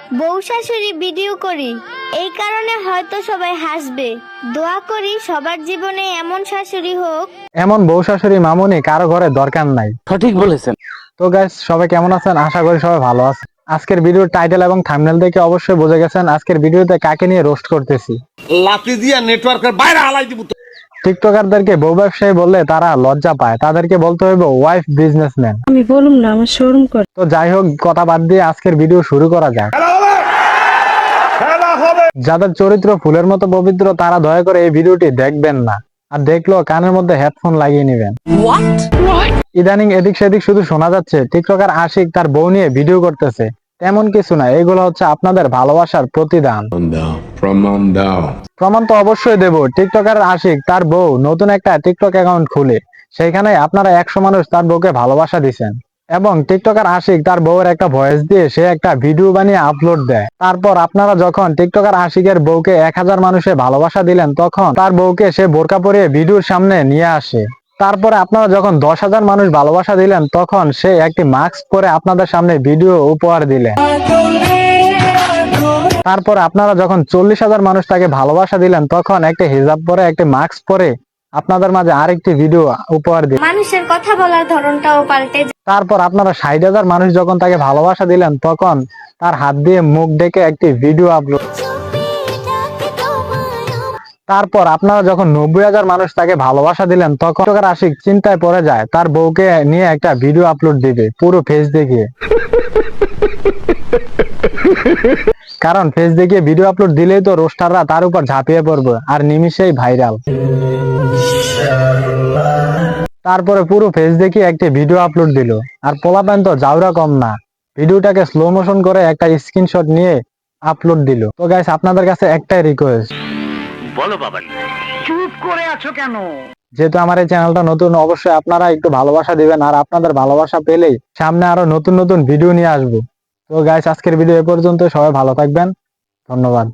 বউ শাশুড়ি ভিডিও করি, এই কারণে হয়তো সবাই হাসবে। দোয়া করি সবার জীবনে এমন শাশুড়ি হোক। এমন বউ শাশুড়ি মামুনি কারো ঘরে দরকার নাই। সঠিক বলেছেন। তো গাইস, সবাই কেমন আছেন? আশা করি সবাই ভালো আছেন। আজকের ভিডিওর টাইটেল এবং থাম্বনেল দেখে অবশ্যই বুঝে গেছেন আজকের ভিডিওতে কাকে নিয়ে রোস্ট করতেছি। লাফি দিয়া নেটওয়ার্কের বাইরে হালাই দিব। টিকটকারদেরকে বউ ব্যবসায়ী বললে তারা লজ্জা পায়, তাদেরকে বলতে হইব ওয়াইফ বিজনেসম্যান। আমি বলুম না, আমার শোরুম করে। তো যাই হোক, কথা বাদ দিয়ে আজকের ভিডিও শুরু করা যাক। যাদের চরিত্র ফুলের মতো পবিত্র তারা দয়া করে এই ভিডিওটি দেখবেন না, আর দেখলেও কানের মধ্যে হেডফোন লাগিয়ে নেবেন। ইদানিং এদিক সেদিক শুধু শোনা যাচ্ছে টিকটকার আশিক তার বউ নিয়ে ভিডিও করতেছে। তেমন কিছু না, এগুলো হচ্ছে আপনাদের ভালোবাসার প্রতিদান। প্রমাণ তো অবশ্যই দেব। টিকটকার আশিক তার বউ নতুন একটা টিকটক অ্যাকাউন্ট খুলে সেখানে আপনারা 100 মানুষ তার বউকে ভালোবাসা দিচ্ছেন, এবং টিকটকার আশিক তার বউয়ের একটা ভয়েস দিয়ে সে একটা ভিডিও বানিয়ে আপলোড দেয়। তারপর আপনারা যখন টিকটকার আশিকের বউকে 1000 মানুষে ভালোবাসা দিলেন, তখন তার বউকে সে বোরকা পরিয়ে ভিডিওর সামনে নিয়ে আসে। তারপরে আপনারা যখন 10,000 মানুষ ভালোবাসা দিলেন, তখন সে একটি মাস্ক পরে আপনাদের সামনে ভিডিও উপহার দিলেন। তারপর আপনারা যখন 40,000 মানুষ তাকে ভালোবাসা দিলেন, তখন একটা হিজাব পরে একটি মাস্ক পরে আপনাদের মাঝে আরেকটি ভিডিও উপহার দিলেন। মানুষের কথা বলার ধরনটাও পাল্টে যায়। তারপর আপনারা 60,000 মানুষ যখন তাকে ভালোবাসা দিলেন, তখন তার হাত দিয়ে মুখ ডেকে একটি ভিডিও আপলোড। তারপর আপনারা যখন 90,000 মানুষ তাকে ভালোবাসা দিলেন, তখন টিকটকার আশিক চিন্তায় পড়ে যায় তার বউকে নিয়ে একটা ভিডিও আপলোড দিবে পুরো ফেস দেখিয়ে। কারণ ফেস দেখিয়ে ভিডিও আপলোড দিলেই তো রোস্টাররা তার উপর ঝাঁপিয়ে পড়বে আর নিমিষেই ভাইরাল। তারপরে পুরো ফেস দেখিয়ে একটি ভিডিও আপলোড দিল, আর পোলাপান তো জাউরা কম না, ভিডিওটাকে স্লো মোশন করে একটা স্ক্রিনশট নিয়ে আপলোড দিল। তো গাইস, আপনাদের কাছে একটাই রিকোয়েস্ট, বলো বাবা, চুপ করে আছো কেন? যেহেতু আমার এই চ্যানেলটা নতুন, অবশ্যই আপনারা একটু ভালোবাসা দিবেন, আর আপনাদের ভালোবাসা পেলেই সামনে আরো নতুন নতুন ভিডিও নিয়ে আসবো। তো গাইস, আজকের ভিডিও এ পর্যন্ত। সবাই ভালো থাকবেন, ধন্যবাদ।